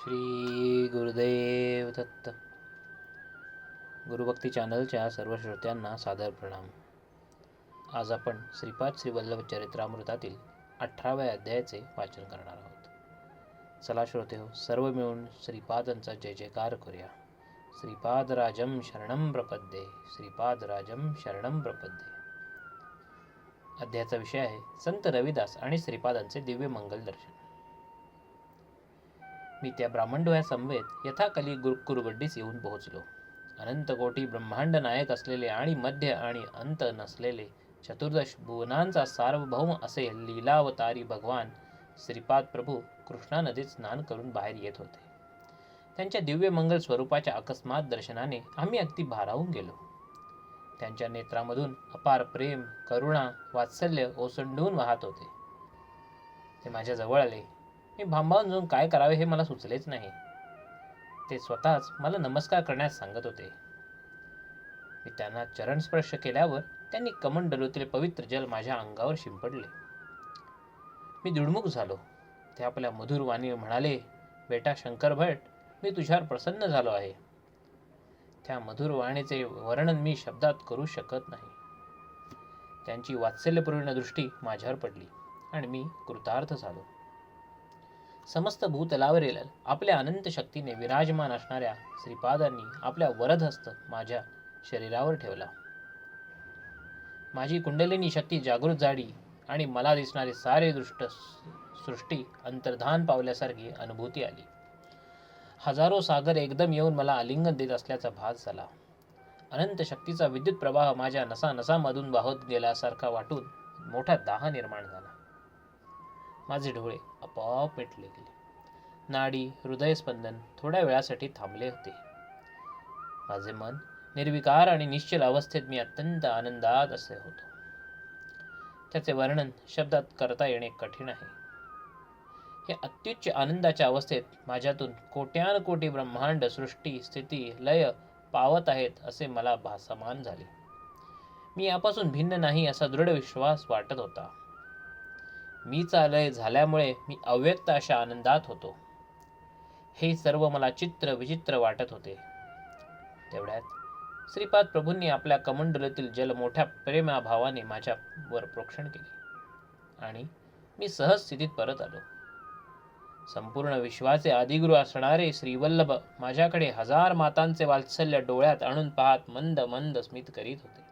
श्री गुरुदेव दत्त. गुरुभक्ती चॅनलच्या सर्व श्रोत्यांना सादर प्रणाम. आज आपण श्रीपाद श्रीवल्लभ चरित्रामृतातील 18व्या अध्यायाचे वाचन करणार आहोत. चला श्रोते हो, सर्व मिळून श्रीपादांचा जय जयकार करूया. श्रीपादराजं शरणं प्रपद्ये, श्रीपादराजं शरणं प्रपद्ये. अध्यायाचा विषय आहे संत रविदास आणि श्रीपादांचे दिव्य मंगल दर्शन. मी त्या ब्राह्मणडोह्या समवेत यथाकली कुरगड्डीस येऊन पोहोचलो. अनंत कोटी ब्रह्मांड नायक असलेले आणि मध्य आणि अंत नसलेले चतुर्दश भुवनांचा सार्वभौम असे लीलावतारी भगवान श्रीपाद प्रभू कृष्णा नदीत स्नान करून बाहेर येत होते. त्यांच्या दिव्य मंगल स्वरूपाच्या अकस्मात दर्शनाने आम्ही अगदी भारावून गेलो. त्यांच्या नेत्रामधून अपार प्रेम, करुणा, वात्सल्य ओसंडून वाहत होते. ते माझ्या जवळ आले. मी भांबावून जाऊन काय करावे हे मला सुचलेच नाही. ते स्वतःच मला नमस्कार करण्यास सांगत होते. मी त्यांना चरणस्पर्श केल्यावर त्यांनी कमंडलूतील पवित्र जल माझ्या अंगावर शिंपडले. मी दुडमुख झालो. ते आपल्या मधुर वाणी म्हणाले, बेटा शंकर भट, मी तुझ्यावर प्रसन्न झालो आहे. त्या मधुर वाणीचे वर्णन मी शब्दात करू शकत नाही. त्यांची वात्सल्यपूर्ण दृष्टी माझ्यावर पडली आणि मी कृतार्थ झालो. समस्त भूतलावरील आपल्या अनंत शक्तीने विराजमान असणाऱ्या श्रीपादांनी आपल्या वरदहस्त माझ्या शरीरावर ठेवला. माझी कुंडलिनी शक्ती जागृत झाली आणि मला दिसणारी सारे दृष्ट सृष्टी अंतर्धान पावल्यासारखी अनुभूती आली. हजारो सागर एकदम येऊन मला आलिंगन देत असल्याचा भास झाला. अनंत शक्तीचा विद्युत प्रवाह माझ्या नसानसामधून वाहत गेल्यासारखा वाटून मोठा दाह निर्माण झाला. माझे डोळे आपोआप मिटले गेले. नाडी, हृदयस्पंदन थोड्या वेळासाठी थांबले होते. माझे मन निर्विकार आणि निश्चल अवस्थेत मी अत्यंत आनंदात असे होतो. त्याचे वर्णन शब्दात करता येणे कठीण आहे. या अत्युच्च आनंदाच्या अवस्थेत माझ्यातून कोट्यानकोटी ब्रह्मांड सृष्टी स्थिती लय पावत आहेत असे मला भासमान झाले. मी यापासून भिन्न नाही असा दृढ विश्वास वाटत होता. मीचा लय झाल्यामुळे मी अव्यक्त अशा आनंदात होतो. हे सर्व मला चित्र विचित्र वाटत होते. तेवढ्यात श्रीपाद प्रभूंनी आपल्या कमंडलूतील जल मोठ्या प्रेमाभावाने माझ्यावर प्रोक्षण केले आणि मी सहज स्थितीत परत आलो. संपूर्ण विश्वाचे आदिगुरु असणारे श्रीवल्लभ माझ्याकडे हजार मातांचे वात्सल्य डोळ्यात आणून पाहत मंद मंद स्मित करीत होते.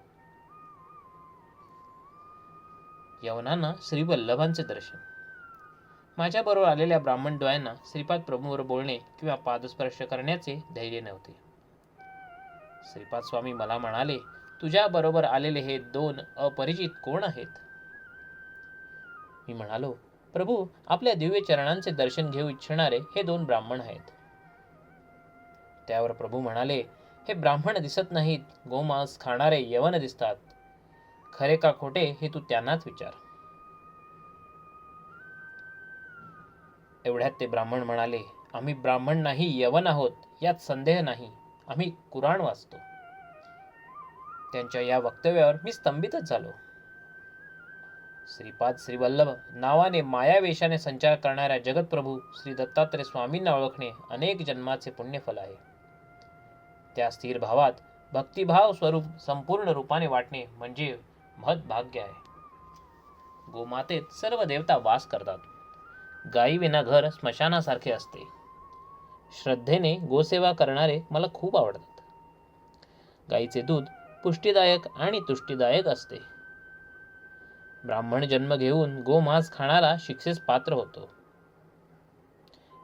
यवनांना श्रीवल्लभांचे दर्शन. माझ्याबरोबर आलेल्या ब्राह्मणद्वयांना श्रीपाद प्रभूंवर बोलणे किंवा पादस्पर्श करण्याचे धैर्य नव्हते. श्रीपाद स्वामी मला म्हणाले, तुझ्या बरोबर आलेले हे दोन अपरिचित कोण आहेत? मी म्हणालो, प्रभू, आपल्या दिव्य चरणांचे दर्शन घेऊ इच्छिणारे हे दोन ब्राह्मण आहेत. त्यावर प्रभू म्हणाले, हे ब्राह्मण दिसत नाहीत, गोमांस खाणारे यवन दिसतात. खरे का खोटे हे तू त्यांनाच विचार. एवढ्यात ते ब्राह्मण म्हणाले, आम्ही ब्राह्मण नाही यवन आहोत, यात संदेह नाही. आम्ही कुराण वाचतो. त्यांच्या या वक्तव्यावर मी स्तंभितच झालो. श्रीपाद श्रीवल्लभ नावाने मायावेशाने संचार करणाऱ्या जगतप्रभू श्री दत्तात्रय स्वामींना ओळखणे अनेक जन्माचे पुण्यफल आहे. त्या स्थिर भावात भक्तिभाव स्वरूप संपूर्ण रूपाने वाटणे म्हणजे महत् भाग्य आहे. गोमातेत सर्व देवता वास करतात. गायी विना घर स्मशानासारखे असते. श्रद्धेने गोसेवा करणारे मला खूप आवडतात. गायीचे दूध पुष्टीदायक आणि तुष्टीदायक असते. ब्राह्मण जन्म घेऊन गोमांस खाणारा शिक्षेस पात्र होतो.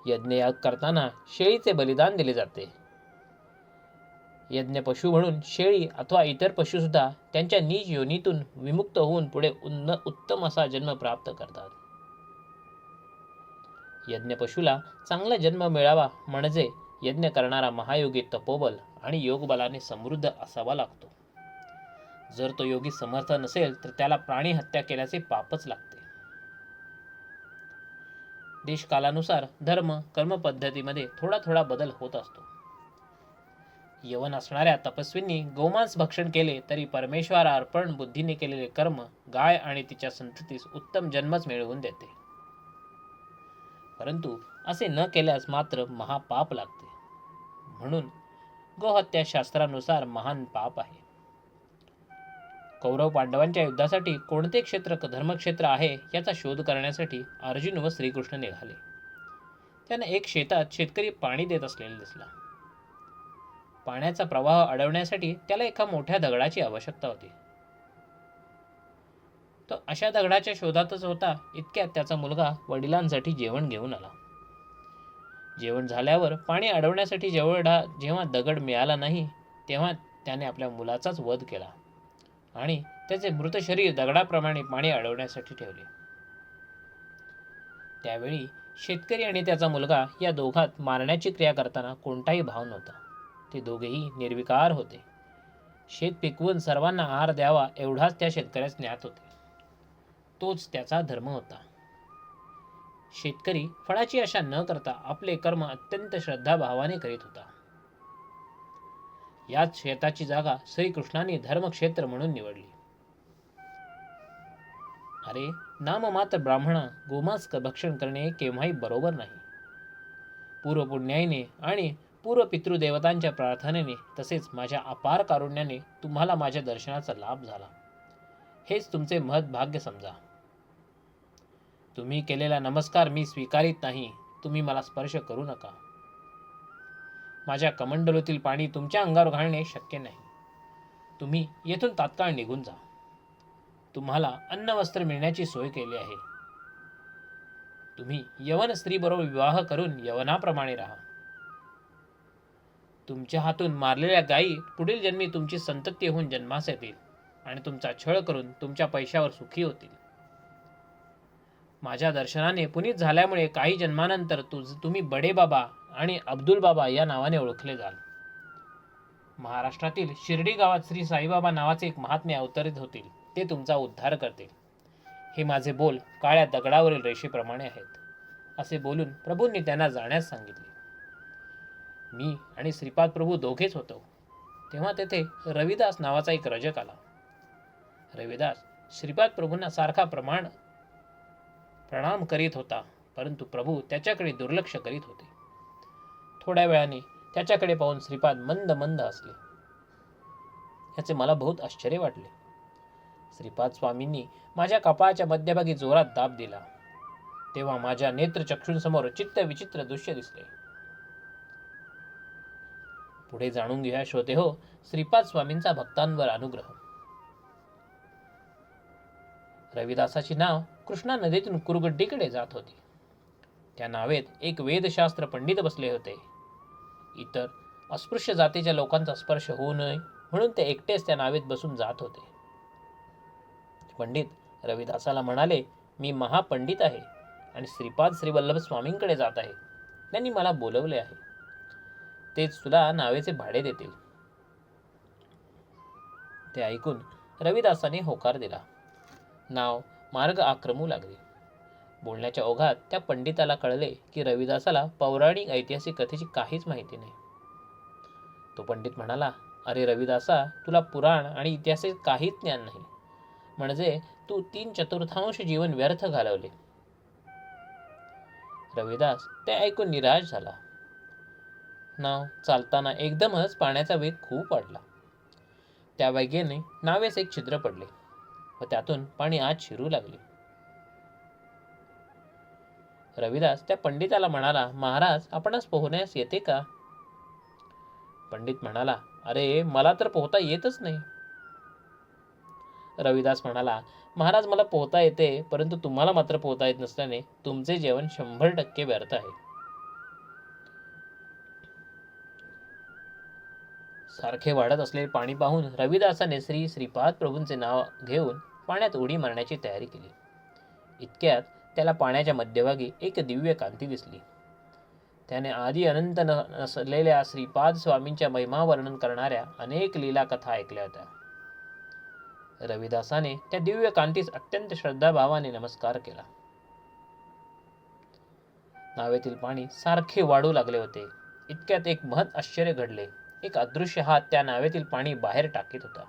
यज्ञयाग करताना शेळीचे बलिदान दिले जाते. यज्ञ पशु म्हणून शेळी अथवा इतर पशु सुद्धा त्यांच्या नीच योनीतून विमुक्त होऊन पुढे उत्तम असा जन्म प्राप्त करतात. यज्ञ पशुला चांगला जन्म मिळावा म्हणजे यज्ञ करणारा महायोगी तपोबल आणि योगबलाने समृद्ध असावा लागतो. जर तो योगी समर्थ नसेल तर त्याला प्राणी हत्या केल्याचे पापच लागते. देशकालानुसार धर्म कर्म पद्धतीमध्ये थोडा थोडा बदल होत असतो. यवन असणाऱ्या तपस्वींनी गोमांस भक्षण केले तरी परमेश्वरा अर्पण बुद्धीने केलेले कर्म गाय आणि तिच्या संततीस उत्तम जन्मच मिळवून देते. परंतु असे न केल्यास मात्र महापाप लागते. म्हणून गोहत्या शास्त्रानुसार महान पाप आहे. कौरव पांडवांच्या युद्धासाठी कोणते क्षेत्र धर्मक्षेत्र आहे याचा शोध करण्यासाठी अर्जुन व श्रीकृष्ण निघाले. त्यांना एक शेतात शेतकरी पाणी देत असलेला दिसला. पाण्याचा प्रवाह अडवण्यासाठी त्याला एका मोठ्या दगडाची आवश्यकता होती. तो अशा दगडाच्या शोधातच होता. इतक्यात त्याचा मुलगा वडिलांसाठी जेवण घेऊन आला. जेवण झाल्यावर पाणी अडवण्यासाठी जेव्हा दगड मिळाला नाही तेव्हा त्याने आपल्या मुलाचाच वध केला आणि त्याचे मृत शरीर दगडाप्रमाणे पाणी अडवण्यासाठी ठेवले. त्यावेळी शेतकरी आणि त्याचा मुलगा या दोघात मारण्याची क्रिया करताना कोणताही भाव नव्हता. ते दोघेही निर्विकार होते. शेत पिकवून सर्वांना आहार द्यावा एवढाच त्या शेतकऱ्यास ज्ञात होते. तोच त्याचा धर्म होता. शेतकरी फळाची आशा न करता आपले कर्म अत्यंत श्रद्धाभावाने करीत होता. याच शेताची जागा श्रीकृष्णाने धर्मक्षेत्र म्हणून निवडली. अरे, नाममात्र ब्राह्मणा गोमांस भक्षण करणे केव्हाही बरोबर नाही. पूर्वपुण्याईने आणि पूर्व पितृदेवतांच्या प्रार्थनेने तसेच माझ्या अपार कारुण्याने तुम्हाला माझ्या दर्शनाचा लाभ झाला. हेच तुमचे महत् भाग्य समजा. तुम्ही केलेला नमस्कार मी स्वीकारित नाही. तुम्ही मला स्पर्श करू नका. माझ्या कमंडलूतील पाणी तुमच्या अंगावर घालणे शक्य नाही. तुम्ही येथून तात्काळ निघून जा. तुम्हाला अन्न वस्त्र मिळण्याची सोय केली आहे. तुम्ही यवन स्त्रीबरोबर विवाह करून यवनाप्रमाणे राहा. तुमच्या हातून मारलेल्या गायी पुढील जन्मी तुमची संतती होऊन जन्मास येतील आणि तुमचा छळ करून तुमच्या पैशावर सुखी होतील. माझ्या दर्शनाने पुनीत झाल्यामुळे काही जन्मानंतर तुम्ही बडे बाबा आणि अब्दुल बाबा या नावाने ओळखले जाल. महाराष्ट्रातील शिर्डी गावात श्री साईबाबा नावाचे एक महात्मे अवतरित होतील. ते तुमचा उद्धार करतील. हे माझे बोल काळ्या दगडावरील रेषेप्रमाणे आहेत. असे बोलून प्रभूंनी त्यांना जाण्यास सांगितले. मी आणि श्रीपाद प्रभू दोघेच होतो. तेव्हा तेथे रविदास नावाचा एक रजक आला. रविदास श्रीपाद प्रभूंना सारखा प्रणाम करीत होता, परंतु प्रभू त्याच्याकडे दुर्लक्ष करीत होते. थोड्या वेळाने त्याच्याकडे पाहून श्रीपाद मंद मंद हसले. याचे मला बहुत आश्चर्य वाटले. श्रीपाद स्वामींनी माझ्या कपाळाच्या मध्यभागी जोरात दाब दिला. तेव्हा माझ्या नेत्रचक्षूंसमोर चित्त विचित्र दृश्य दिसले. पुढे जाणून घ्या श्रोते हो, श्रीपाद स्वामींचा भक्तांवर अनुग्रह. रविदासाची नाव कृष्णा नदीतून कुरगड्डीकडे जात होती. त्या नावेत एक वेदशास्त्र पंडित बसले होते. इतर अस्पृश्य जातीच्या लोकांचा स्पर्श होऊ नये म्हणून ते एकटेच त्या नावेत बसून जात होते. पंडित रविदासाला म्हणाले, मी महापंडित आहे आणि श्रीपाद श्रीवल्लभ स्वामींकडे जात आहे. त्यांनी मला बोलवले आहे. तेच तुला नावेचे भाडे देतील. ते ऐकून रविदासाने होकार दिला. नाव मार्ग आक्रमू लागली. बोलण्याच्या ओघात त्या पंडिताला कळले की रविदासाला पौराणिक ऐतिहासिक कथेची काहीच माहिती नाही. तो पंडित म्हणाला, अरे रविदासा, तुला पुराण आणि इतिहासाचे काहीच ज्ञान नाही. म्हणजे तू 3/4 जीवन व्यर्थ घालवले. रविदास ते ऐकून निराश झाला. नाव चालताना एकदमच पाण्याचा वेग खूप वाढला. त्या वेगाने नावेस एक छिद्र पडले व त्यातून पाणी आत शिरू लागले. रविदास त्या पंडिताला म्हणाला, महाराज, आपणास पोहण्यास येते का? पंडित म्हणाला, अरे मला तर पोहता येतच नाही. रविदास म्हणाला, महाराज, मला पोहता येते, परंतु तुम्हाला मात्र पोहता येत नसल्याने तुमचे जेवण 100% व्यर्थ आहे. सारखे वाढत असलेले पाणी पाहून रविदासाने श्रीपाद प्रभूंचे नाव घेऊन पाण्यात उडी मारण्याची तयारी केली. इतक्यात त्याला पाण्याच्या मध्यभागी एक दिव्य कांती दिसली. त्याने आधी अनंत नसलेल्या श्रीपाद स्वामींच्या महिमा वर्णन करणाऱ्या अनेक लीला कथा ऐकल्या होत्या. रविदासाने त्या दिव्य कांतीस अत्यंत श्रद्धाभावाने नमस्कार केला. नावेतील पाणी सारखे वाढू लागले होते. इतक्यात एक महत् आश्चर्य घडले. एक अदृश्य हात त्या नावेतील पाणी बाहेर टाकीत होता.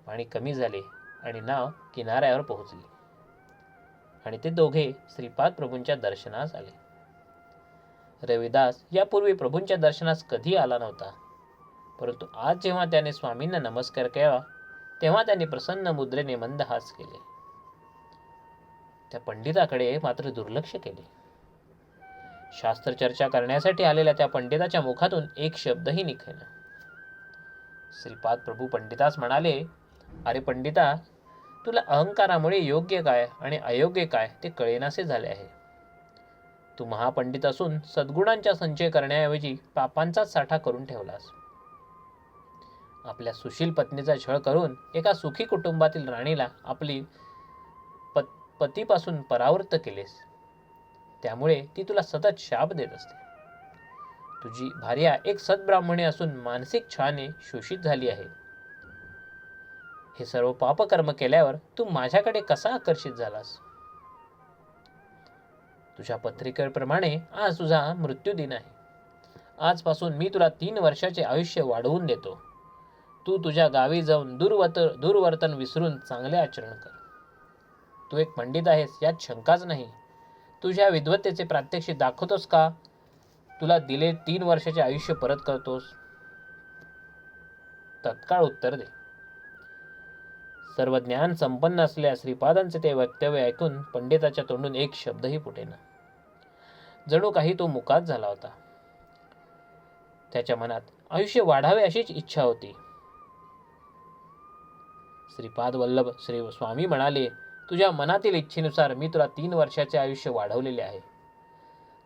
पाणी कमी झाले आणि नाव किनाऱ्यावर पोहोचली आणि ते दोघे श्रीपाद प्रभूंच्या दर्शनास आले. रविदास यापूर्वी प्रभूंच्या दर्शनास कधी आला नव्हता, परंतु आज जेव्हा त्याने स्वामींना नमस्कार केला तेव्हा त्यांनी प्रसन्न मुद्रेने मंद हास केले. त्या पंडिताकडे मात्र दुर्लक्ष केले. शास्त्र चर्चा करण्यासाठी आलेल्या त्या पंडिताच्या मुखातून एक शब्दही निघेना. श्रीपाद प्रभू पंडितास म्हणाले, अरे पंडिता, तुला अहंकारामुळे योग्य काय आणि अयोग्य काय ते कळेनासे झाले आहे. तू महापंडित असून सद्गुणांचा संचय करण्याऐवजी पापांचाच साठा करून ठेवलास. आपल्या सुशील पत्नीचा छळ करून एका सुखी कुटुंबातील राणीला आपली पतीपासून परावृत्त केलेस. त्यामुळे ती तुला सतत शाप देत असते. तुझी भार्या एक सद्ब्राह्मणी असून मानसिक छळाने शोषित झाली आहे. हे सर्व पापकर्म केल्यावर तू माझ्याकडे कसा आकर्षित झालास? तुझ्या पत्रिकेप्रमाणे आज तुझा मृत्यूदिन आहे. आजपासून मी तुला 3 वर्षाचे आयुष्य वाढवून देतो. तू तुझ्या गावी जाऊन दुर्वर्तन विसरून चांगले आचरण कर. तू एक पंडित आहेस यात शंकाच नाही. तुझ्या विद्वत्तेचे प्रात्यक्षिक दाखवतोस का? तुला दिले 3 वर्षाचे आयुष्य परत करतोस? तत्काळ उत्तर दे. सर्व ज्ञान संपन्न असलेल्या श्रीपादांचे ते वक्तव्य ऐकून पंडिताच्या तोंडून एक शब्दही फुटेना. जणू काही तो मुकाच झाला होता. त्याच्या मनात आयुष्य वाढावे अशीच इच्छा होती. श्रीपाद वल्लभ श्री स्वामी म्हणाले, तुझ्या मनातील इच्छेनुसार मी तुला 3 वर्षाचे आयुष्य वाढवलेले आहे.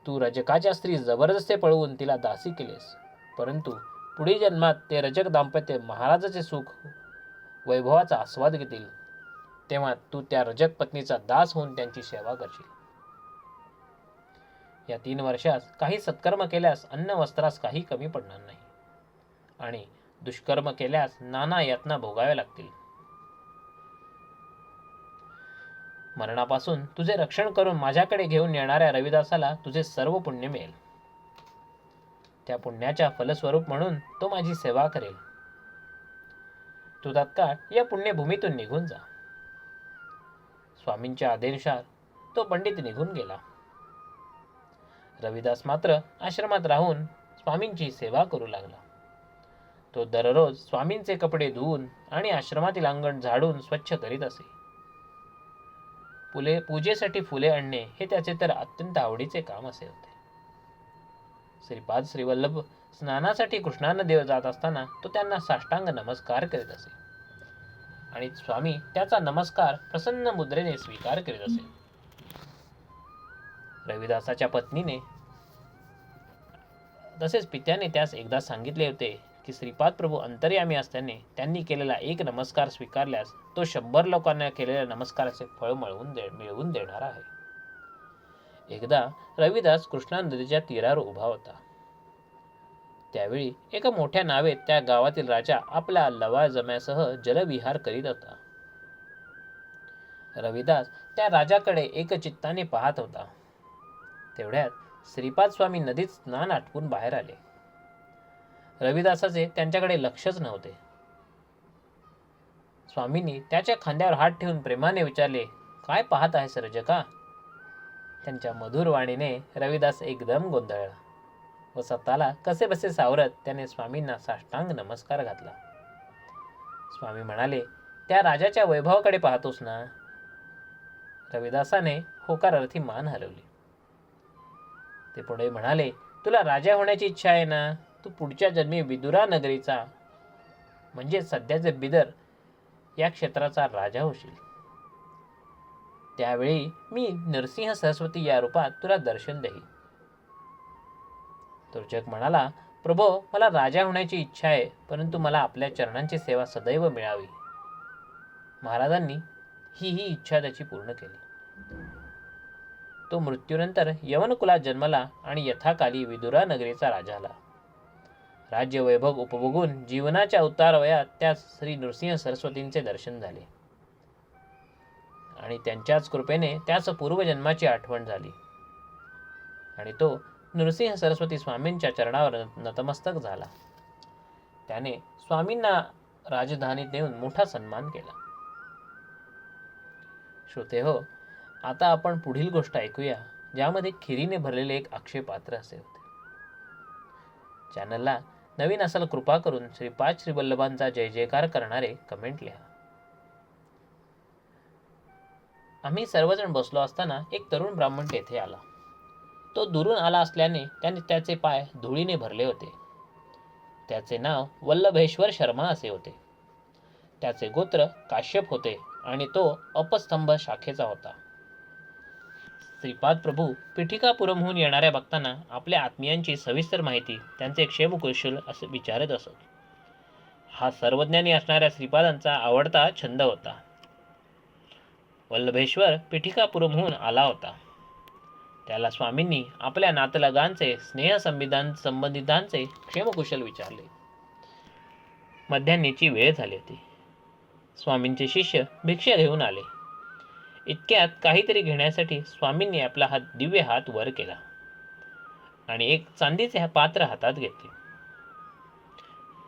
तू रजकाच्या स्त्री जबरदस्ती पळवून तिला दासी केलेस, परंतु पुढील जन्मात ते रजक दाम्पत्य महाराजाचे सुख वैभवाचा आस्वाद घेतील. तेव्हा तू त्या रजक पत्नीचा दास होऊन त्यांची सेवा करशील. या 3 वर्षात काही सत्कर्म केल्यास अन्न वस्त्रास काही कमी पडणार नाही आणि दुष्कर्म केल्यास नाना यातना भोगाव्या लागतील. मरणापासून तुझे रक्षण करून माझ्याकडे घेऊन येणाऱ्या रविदासाला तुझे सर्व पुण्य मिळेल. त्या पुण्याच्या फलस्वरूप म्हणून तो माझी सेवा करेल. तू तत्काळ या पुण्यभूमीतून निघून जा. स्वामींच्या आदेशानुसार तो पंडित निघून गेला. रविदास मात्र आश्रमात राहून स्वामींची सेवा करू लागला. तो दररोज स्वामींचे कपडे धुवून आणि आश्रमातील अंगण झाडून स्वच्छ करीत असे. पूजेसाठी फुले आणणे हे त्याचे तर अत्यंत आवडीचे काम असे होते. श्रीपाद श्रीवल्लभ स्नानासाठी कृष्णानदीवर जात असताना तो त्यांना साष्टांग नमस्कार करीत असे आणि स्वामी त्याचा नमस्कार प्रसन्न मुद्रेने स्वीकार करीत असे. रविदासाच्या पत्नीने तसेच पित्याने त्यास एकदा सांगितले होते की श्रीपाद प्रभू अंतर्यामी असल्याने त्यांनी केलेला एक नमस्कार स्वीकारल्यास तो 100 लोकांना केलेल्या नमस्काराचे फळ मिळवून देणार आहे. एकदा रविदास कृष्णा नदीच्या तीरावर उभा होता. त्यावेळी एका मोठ्या नावेत त्या गावातील राजा आपल्या लवाजम्यासह जलविहार करीत होता. रविदास त्या राजाकडे एकचित्ताने पाहत होता. तेवढ्यात श्रीपाद स्वामी नदीत स्नान आटपून बाहेर आले. रविदासाचे त्यांच्याकडे लक्षच नव्हते. स्वामींनी त्याच्या खांद्यावर हात ठेवून प्रेमाने विचारले, काय पाहत आहेस रजका? त्यांच्या मधुर वाणीने रविदास एकदम गोंधळला व स्वतःला कसेबसे सावरत त्याने स्वामींना साष्टांग नमस्कार घातला. स्वामी म्हणाले, त्या राजाच्या वैभवाकडे पाहतोस ना? रविदासाने होकारार्थी मान हलवली. ते पुढे म्हणाले, तुला राजा होण्याची इच्छा आहे ना? तू पुढच्या जन्मी विदुरा नगरीचा म्हणजे सध्याचे बिदर या क्षेत्राचा राजा होशील. त्यावेळी मी नरसिंह सरस्वती या रूपात तुला दर्शन देईन. तुर्जक म्हणाला, प्रभो, मला राजा होण्याची इच्छा आहे, परंतु मला आपल्या चरणांची सेवा सदैव मिळावी. महाराजांनी ही इच्छा त्याची पूर्ण केली. तो मृत्यूनंतर यवन कुलात जन्मला आणि यथाकाली विदुरा नगरीचा राजा झाला. राज्य वैभव उपभोगून जीवनाच्या उतारवयात त्या श्री नृसिंह सरस्वतींचे दर्शन झाले आणि त्यांच्याच कृपेने त्याच पूर्वजन्माची आठवण झाली आणि तो नृसिंह सरस्वती स्वामींच्या चरणावर नतमस्तक झाला. त्याने स्वामींना राजधानीत नेऊन मोठा सन्मान केला. श्रोते हो, आता आपण पुढील गोष्ट ऐकूया, ज्यामध्ये खिरीने भरलेले एक अक्षय पात्र असे होते. चॅनलला नवीन असाल कृपा करून श्रीपाद श्रीवल्लभांचा जय जयकार करणारे कमेंट लिहा. आम्ही सर्वजण बसलो असताना एक तरुण ब्राह्मण तेथे आला. तो दुरून आला असल्याने त्याचे पाय धुळीने भरले होते. त्याचे नाव वल्लभेश्वर शर्मा असे होते. त्याचे गोत्र काश्यप होते आणि तो अपस्तंभ शाखेचा होता. श्रीपाद प्रभू पिठिकापुरमहून येणाऱ्या भक्तांना आपल्या आत्मीयांची सविस्तर माहिती, त्यांचे क्षेमकुशल असे विचारत असत. हा सर्वज्ञानी असणाऱ्या श्रीपादांचा आवडता छंद होता. वल्लभेश्वर पिठिकापुरमहून आला होता. त्याला स्वामींनी आपल्या नातलगांचे संबंधितांचे क्षेमकुशल विचारले. मध्यान्हीची वेळ झाली होती. स्वामींचे शिष्य भिक्षा घेऊन आले. इतक्यात काहीतरी घेण्यासाठी स्वामींनी आपला दिव्य हात वर केला आणि एक चांदीचे पात्र हातात घेतले.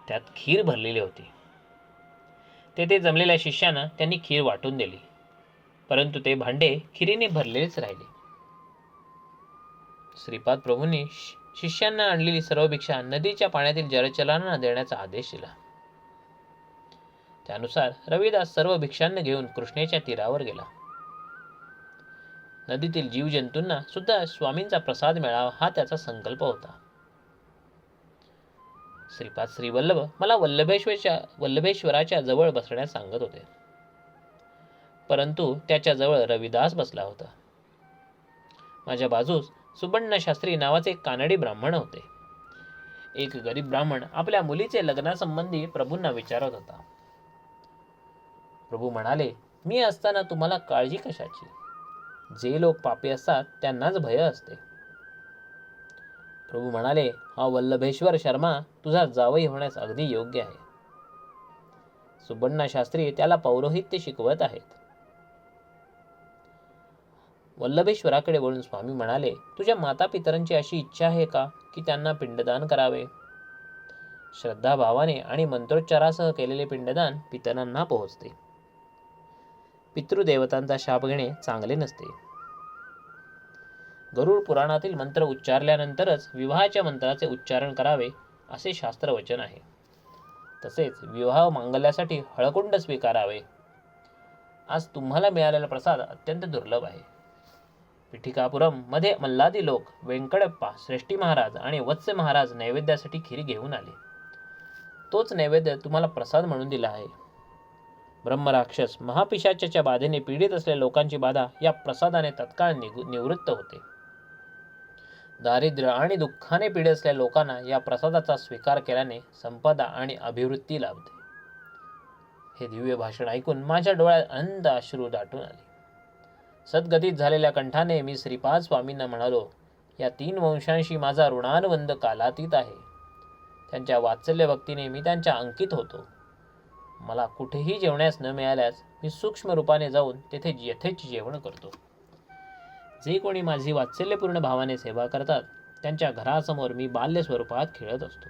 त्यात खीर भरलेली होती. तेथे जमलेल्या शिष्यांना त्यांनी खीर वाटून दिली, परंतु ते भांडे खिरीने भरलेलेच राहिले. श्रीपाद प्रभूंनी शिष्यांना आणलेली सर्व भिक्षा नदीच्या पाण्यातील जलचरांना देण्याचा आदेश दिला. त्यानुसार रविदास सर्व भिक्षांना घेऊन कृष्णेच्या तीरावर गेला. नदीतील जीवजंतूंना सुद्धा स्वामींचा प्रसाद मिळावा हा त्याचा संकल्प होता. श्रीपाद श्रीवल्लभ मला वल्लभेश्वराच्या जवळ बसण्यास सांगत होते, परंतु त्याच्या जवळ रविदास बसला होता. माझ्या बाजूस सुबण्ण शास्त्री नावाचे एक कानडी ब्राह्मण होते. एक गरीब ब्राह्मण आपल्या मुलीचे लग्नासंबंधी प्रभूंना विचारत होता. प्रभू म्हणाले, मी असताना तुम्हाला काळजी कशाची? जे लोक पापी असतात त्यांनाच भय असते. प्रभू म्हणाले, हा वल्लभेश्वर शर्मा तुझा जावई होण्यास अगदी योग्य आहे. सुबण्णा शास्त्री त्याला पौरोहित्य शिकवत आहेत. वल्लभेश्वराकडे वळून स्वामी म्हणाले, तुझ्या माता पितरांची अशी इच्छा आहे का की त्यांना पिंडदान करावे? श्रद्धाभावाने आणि मंत्रोच्चारासह केलेले पिंडदान पितरांना पोहोचते. पितृदेवतांचा शाप घेणे चांगले नसते. गरुड पुराणातील मंत्र उच्चारल्यानंतरच विवाहाच्या मंत्राचे उच्चारण करावे असे शास्त्र वचन आहे. तसेच विवाह मांगल्यासाठी हळकुंड स्वीकारावे. आज तुम्हाला मिळालेला प्रसाद अत्यंत दुर्लभ आहे. पिठिकापुरम मध्ये मल्लादी लोक व्यंकटप्पा, श्रेष्ठी महाराज आणि वत्स महाराज नैवेद्यासाठी खीर घेऊन आले. तोच नैवेद्य तुम्हाला प्रसाद म्हणून दिला आहे. ब्रह्मराक्षस महापिशाच्याच्या बाधेने पीडित असलेल्या लोकांची बाधा या प्रसादाने तत्काळ निवृत्त होते. दारिद्र्य आणि दुःखाने पीडित असलेल्या लोकांना या प्रसादाचा स्वीकार केल्याने संपदा आणि अभिवृत्ती लाभते. हे दिव्य भाषण ऐकून माझ्या डोळ्यात अनंत अश्रू दाटून आले. सद्गतीत झालेल्या कंठाने मी श्रीपाद स्वामींना म्हणालो, या 3 वंशांशी माझा ऋणानुबंध कालातीत आहे. त्यांच्या वात्सल्य भक्तीने मी त्यांच्या अंकित होतो. मला कुठेही जेवण्यास न मिळाल्यास मी सूक्ष्म रूपाने जाऊन तेथे यथेच जेवण करतो. जे कोणी माझी वात्सल्यपूर्ण भावाने सेवा करतात त्यांच्या घरासमोर मी बाल्य स्वरूपात खेळत असतो.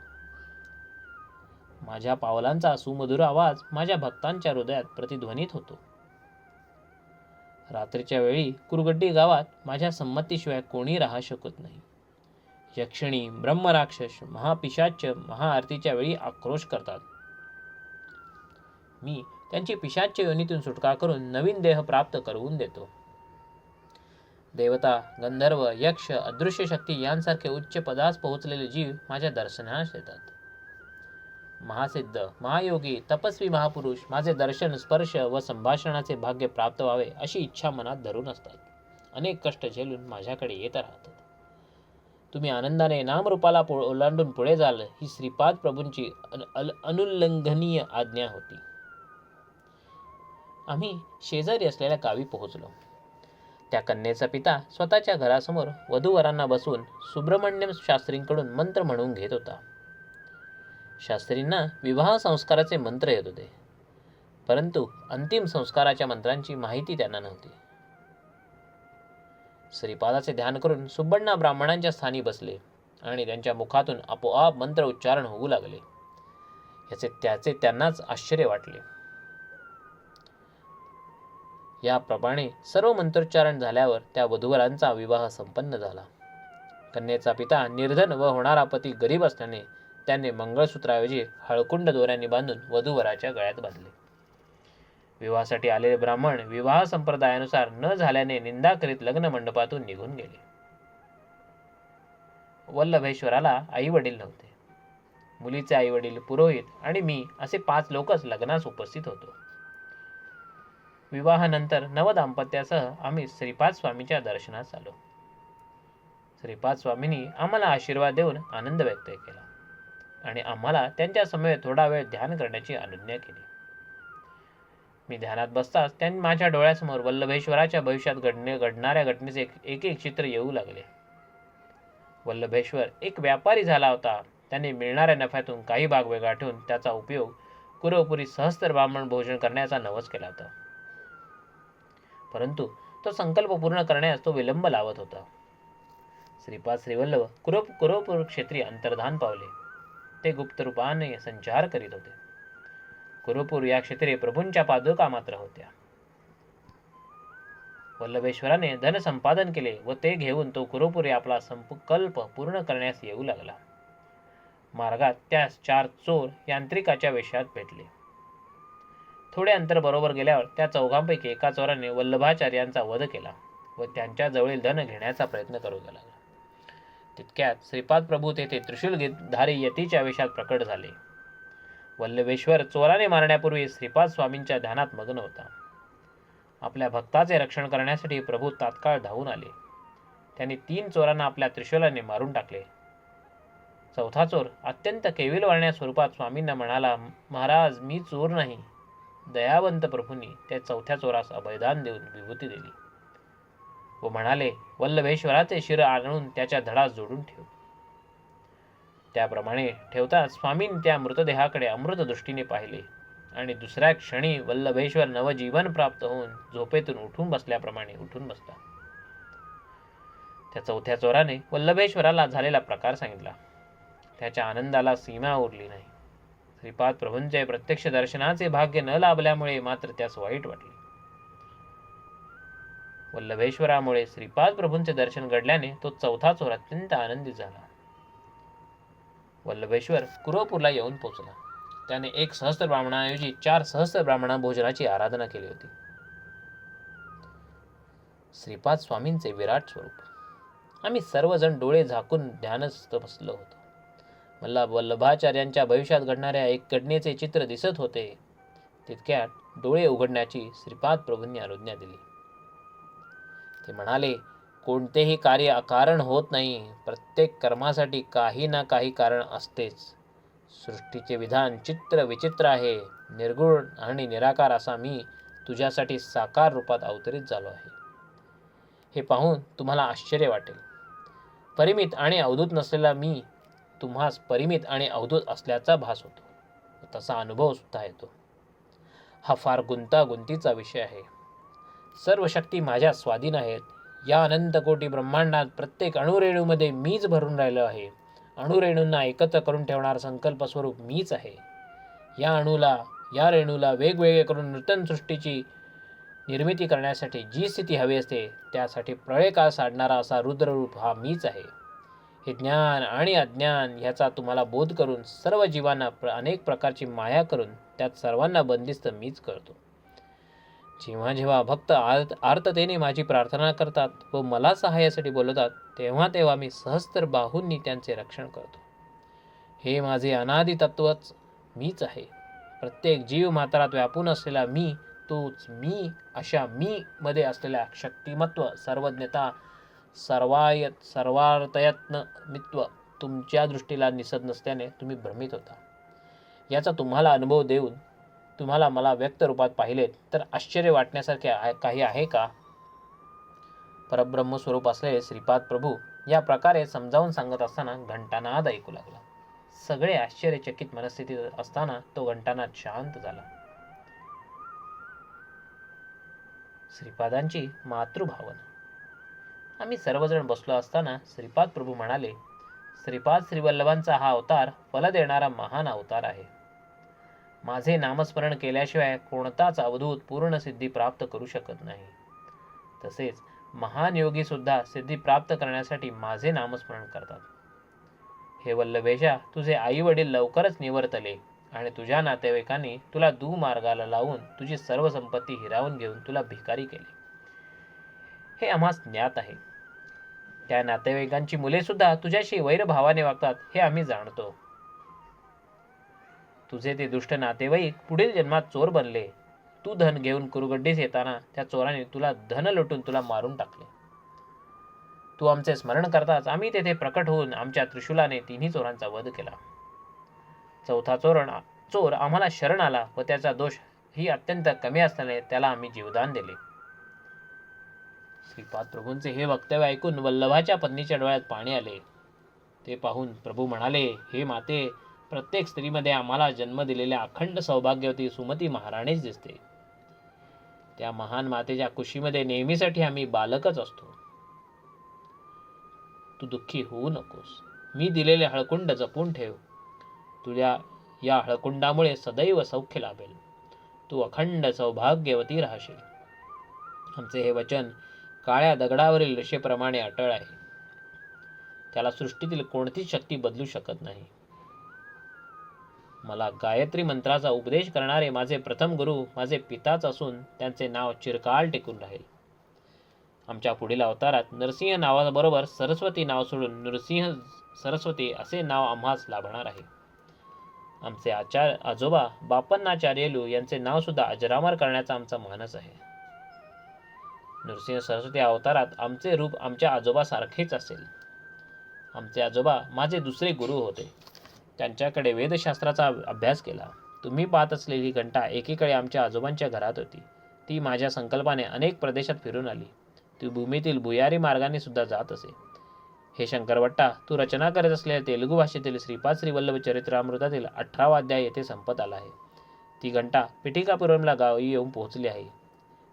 माझ्या पावलांचा सुमधुर आवाज माझ्या भक्तांच्या हृदयात प्रतिध्वनित होतो. रात्रीच्या वेळी कुरगड्डी गावात माझ्या संमतीशिवाय कोणी राहू शकत नाही. यक्षिणी, ब्रह्मराक्षस, महापिशाच्य महाआरतीच्या वेळी आक्रोश करतात. मी त्यांची पिशाच्य योनीतून सुटका करून नवीन देह प्राप्त करून देतो. देवता, गंधर्व, यक्ष, अदृश्य शक्ती यांसारखे उच्च पदास पोहोचलेले जीव माझ्या दर्शनास येतात. महासिद्ध, महायोगी, तपस्वी महापुरुष माझे दर्शन, स्पर्श व संभाषणाचे भाग्य प्राप्त व्हावे अशी इच्छा मनात धरून असतात. अनेक कष्ट झेलून माझ्याकडे येत राहतात. तुम्ही आनंदाने नामरूपाला ओलांडून पुढे जाल ही श्रीपाद प्रभूंची अनुल्लंघनीय आज्ञा होती. आम्ही शेजारी असलेल्या गावी पोहोचलो. त्या कन्येचा पिता स्वतःच्या घरासमोर वधूवरांना बसवून सुब्रमण्यम शास्त्रींकडून मंत्र म्हणून घेत होता. शास्त्रींना विवाह संस्काराचे मंत्र येत होते, परंतु अंतिम संस्काराच्या मंत्रांची माहिती त्यांना नव्हती. श्रीपादाचे ध्यान करून सुबण्णा ब्राह्मणांच्या स्थानी बसले आणि त्यांच्या मुखातून आपोआप मंत्र उच्चारण होऊ लागले. त्याचे त्यांनाच आश्चर्य वाटले. याप्रमाणे सर्व मंत्रोच्चारण झाल्यावर त्या वधूवरांचा विवाह संपन्न झाला. कन्येचा पिता निर्धन व होणारा पती गरीब असल्याने त्याने मंगळसूत्राऐवजी हळकुंड दोऱ्यांनी बांधून वधूवराच्या गळ्यात बांधले. विवाहासाठी आलेले ब्राह्मण विवाह संप्रदायानुसार न झाल्याने निंदा करीत लग्न मंडपातून निघून गेले. वल्लभेश्वराला आई वडील नव्हते. मुलीचे आई वडील, पुरोहित आणि मी असे 5 लोकच लग्नास उपस्थित होतो. विवाहानंतर नवदाम्पत्यासह आम्ही श्रीपाद स्वामींच्या दर्शनास आलो. श्रीपाद स्वामींनी आम्हाला आशीर्वाद देऊन आनंद व्यक्त केला आणि आम्हाला त्यांच्या समवेत थोडा वेळ ध्यान करण्याची अनुज्ञा केली. मी ध्यानात बसताच त्यांनी माझ्या डोळ्यासमोर वल्लभेश्वराच्या भविष्यात घडणाऱ्या घटनेचे एक एक चित्र येऊ लागले. वल्लभेश्वर एक व्यापारी झाला होता. त्याने मिळणाऱ्या नफ्यातून काही भाग वेगळा ठेवून त्याचा उपयोग कुरवपुरी सहस्त्र ब्राह्मण भोजन करण्याचा नवस केला होता. परंतु तो संकल्प पूर्ण करण्यास तो विलंब लावत होता. श्रीपाद श्रीवल्लभ कुरवपूर क्षेत्री अंतर्धान पावले. ते गुप्त रूपाने संचार करीत होते. कुरवपूर या क्षेत्री प्रभूंच्या पादुका मात्र होत्या. वल्लभेश्वराने धन संपादन केले व ते घेऊन तो कुरवपुरी आपला संकल्प पूर्ण करण्यास येऊ लागला. मार्गात त्यास 4 चोर यांत्रिकाच्या वेशात भेटले. थोडे अंतर बरोबर गेल्यावर त्या चौघांपैकी एका चोराने वल्लभाचार्यांचा वध केला व त्यांच्या जवळील धन घेण्याचा प्रयत्न करू लागला. तितक्यात श्रीपाद प्रभू तेथे त्रिशूलधारी यतीच्या वेशात प्रकट झाले. वल्लभेश्वर चोराने मारण्यापूर्वी श्रीपाद स्वामींच्या ध्यानात मग्न होता. आपल्या भक्ताचे रक्षण करण्यासाठी प्रभू तात्काळ धावून आले. त्यांनी 3 चोरांना आपल्या त्रिशूलाने मारून टाकले. चौथा चोर अत्यंत केविलवाण्या स्वरूपात स्वामींना म्हणाला, महाराज, मी चोर नाही. दयावंत प्रभूंनी त्या चौथ्या चोरास अभयदान देऊन विभूती दिली व म्हणाले, वल्लभेश्वराचे शिर आणून त्याच्या धडास जोडून ठेव. त्याप्रमाणे ठेवताच स्वामींनी त्या मृतदेहाकडे अमृत दृष्टीने पाहिले आणि दुसऱ्या क्षणी वल्लभेश्वर नवजीवन प्राप्त होऊन झोपेतून उठून बसल्याप्रमाणे उठून बसला. त्या चौथ्या चोराने वल्लभेश्वराला झालेला प्रकार सांगितला. त्याच्या आनंदाला सीमा उरली नाही. श्रीपाद प्रभूंचे प्रत्यक्ष दर्शनाचे भाग्य न लाभल्यामुळे मात्र त्यास वाईट वाटले. वल्लभेश्वरामुळे श्रीपाद प्रभूंचे दर्शन घडल्याने तो चौथा चोर अत्यंत आनंदित झाला. वल्लभेश्वर कुरवपूरला येऊन पोहोचला. त्याने 1 सहस्त्र ब्राह्मणाऐवजी 4 सहस्त्र ब्राह्मणा भोजनाची आराधना केली होती. श्रीपाद स्वामींचे विराट स्वरूप. आम्ही सर्वजण डोळे झाकून ध्यानस्थ बसलो होतो. मला वल्लभाचार्यांच्या भविष्यात घडणाऱ्या एक घटनेचे चित्र दिसत होते. तितक्यात डोळे उघडण्याची श्रीपाद प्रभूंनी अनुज्ञा दिली. ते म्हणाले, कोणतेही कार्य अकारण होत नाही. प्रत्येक कर्मासाठी काही ना काही कारण असतेच. सृष्टीचे विधान चित्र विचित्र आहे. निर्गुण आणि निराकार असा मी तुझ्यासाठी साकार रूपात अवतरित झालो आहे. हे पाहून तुम्हाला आश्चर्य वाटेल. परिमित आणि अवधूत नसलेला मी तुम्हास परिमित आणि अवधूत असल्याचा भास होतो. तसा अनुभव सुद्धा येतो. हा फार गुंतागुंतीचा विषय आहे. सर्व शक्ती माझ्या स्वाधीन आहेत. या अनंत कोटी ब्रह्मांडात प्रत्येक अणुरेणूमध्ये मीच भरून राहिलो आहे. अणुरेणूंना एकत्र करून ठेवणारा संकल्प स्वरूप मीच आहे. या रेणूला वेगवेगळे करून नूतन सृष्टीची निर्मिती करण्यासाठी जी स्थिती हवी असते त्यासाठी प्रळयकाळ साधणारा असा रुद्ररूप हा मीच आहे. हे ज्ञान आणि अज्ञान ह्याचा तुम्हाला बोध करून सर्व जीवांना अनेक प्रकारची माया करून त्यात सर्वांना बंदिस्त मीच करतो. जेव्हा जेव्हा भक्त आर्ततेने माझी प्रार्थना करतात व मला सहाय्यासाठी बोलवतात तेव्हा तेव्हा मी सहस्त्र बाहूंनी त्यांचे रक्षण करतो. हे माझे अनादि तत्वच मीच आहे. प्रत्येक जीव मात्रात व्यापून असलेला मी तोच मी. अशा मी मध्ये असलेल्या शक्तिमत्व, सर्वज्ञता, सर्वार्थयत्न मित्व तुमच्या दृष्टीला दिसत नसल्याने तुम्ही भ्रमित होता. याचा तुम्हाला अनुभव देऊन तुम्हाला मला व्यक्त रूपात पाहिलेत तर आश्चर्य वाटण्यासारखे काही आहे का? परब्रह्म स्वरूप असलेले श्रीपाद प्रभू या प्रकारे समजावून सांगत असताना घंटानाद ऐकू लागला. सगळे आश्चर्यचकित मनस्थितीत असताना तो घंटानाद शांत झाला. श्रीपादांची मातृभावना. आम्ही सर्वजण बसलो असताना श्रीपाद प्रभू म्हणाले, श्रीपाद श्रीवल्लभांचा हा अवतार फल देणारा महान अवतार आहे. माझे नामस्मरण केल्याशिवाय कोणताच अवधूत पूर्ण सिद्धी प्राप्त करू शकत नाही. तसेच महान योगी सुद्धा सिद्धी प्राप्त करण्यासाठी माझे नामस्मरण करतात. हे वल्लभेशा, तुझे आई वडील लवकरच निवर्तले आणि तुझ्या नातेवाईकांनी तुला दुमार्गाला लावून तुझी सर्व संपत्ती हिरावून घेऊन तुला भिकारी केले. हे आम्हास ज्ञात आहे. त्या नातेवाईकांची मुले सुद्धा तुझ्याशी वैरभावाने वागतात हे आम्ही जाणतो. तुझे ते दुष्ट नातेवाईक पुढील जन्मात चोर बनले. तू धन घेऊन कुरुगड्डीस येताना त्या चोराने तुला धन लुटून तुला मारून टाकले. तू आमचे स्मरण करताच आम्ही तेथे प्रकट होऊन आमच्या त्रिशूलाने तिन्ही चोरांचा वध केला. चौथा चोर आम्हाला शरण आला व त्याचा दोष ही अत्यंत कमी असल्याने त्याला आम्ही जीवदान दिले. श्रीपाद प्रभूंचे हे वक्तव्य ऐकून वल्लभाच्या पत्नीच्या डोळ्यात पाणी आले. ते पाहून प्रभू म्हणाले, हे माते, प्रत्येक स्त्रीमध्ये आम्हाला जन्म दिलेल्या अखंड सौभाग्यवती सुमती महाराणीच दिसते. त्या महान मातेच्या कुशीमध्ये नेहमीसाठी आम्ही बालकच असतो. तू दुःखी होऊ नकोस. मी दिलेले हळकुंड जपून ठेव. तुझ्या या हळकुंडामुळे सदैव सौख्य लाभेल. तू अखंड सौभाग्यवती राहशील. आमचे हे वचन काळ्या दगडावरील रेषेप्रमाणे अटळ आहे. त्याला सृष्टीतील कोणतीच शक्ती बदलू शकत नाही. मला गायत्री मंत्राचा उपदेश करणारे माझे प्रथम गुरु माझे पिताच असून त्यांचे नाव चिरकाल टिकून राहील. आमच्या पुढील अवतारात नरसिंह नावाबरोबर सरस्वती नाव सोडून नृसिंह सरस्वती असे नाव आम्हास लाभणार आहे. आमचे आजोबा बापन्नाचार्यलू यांचे नाव सुद्धा अजरामर करण्याचा आमचा मानस आहे. नृसिंह सरस्वती अवतारात आमचे रूप आमच्या आजोबासारखेच असेल. आमचे आजोबा माझे दुसरे गुरु होते. त्यांच्याकडे वेदशास्त्राचा अभ्यास केला. तुम्ही पाहत असलेली घंटा एकीकडे आमच्या आजोबांच्या घरात होती. ती माझ्या संकल्पाने अनेक प्रदेशात फिरून आली. ती भूमीतील भुयारी मार्गाने सुद्धा जात असे. हे शंकरवट्टा, तू रचना करत असलेल्या तेलुगू भाषेतील श्रीपाद श्रीवल्लभ चरित्रामृतातील 18वा अध्याय येथे संपत आला आहे. ती घंटा पिठिकापुरमला गावी येऊन पोहोचली आहे.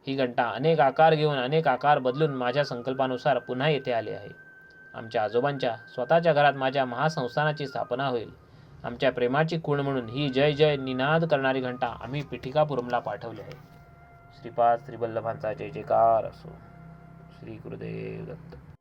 ही घंटा अनेक आकार घेऊन अनेक आकार बदलून माझ्या संकल्पानुसार पुन्हा येथे आली आहे. आमच्या आजोबांच्या स्वतःच्या घरात माझ्या महासंस्थानाची स्थापना होईल. आमच्या प्रेमाची खूण म्हणून ही जय जय निनाद करणारी घंटा आम्ही पिठिकापुरमला पाठवली आहे. श्रीपाद श्रीवल्लभांचा जय जयकार असो. श्री गुरुदेव दत्त.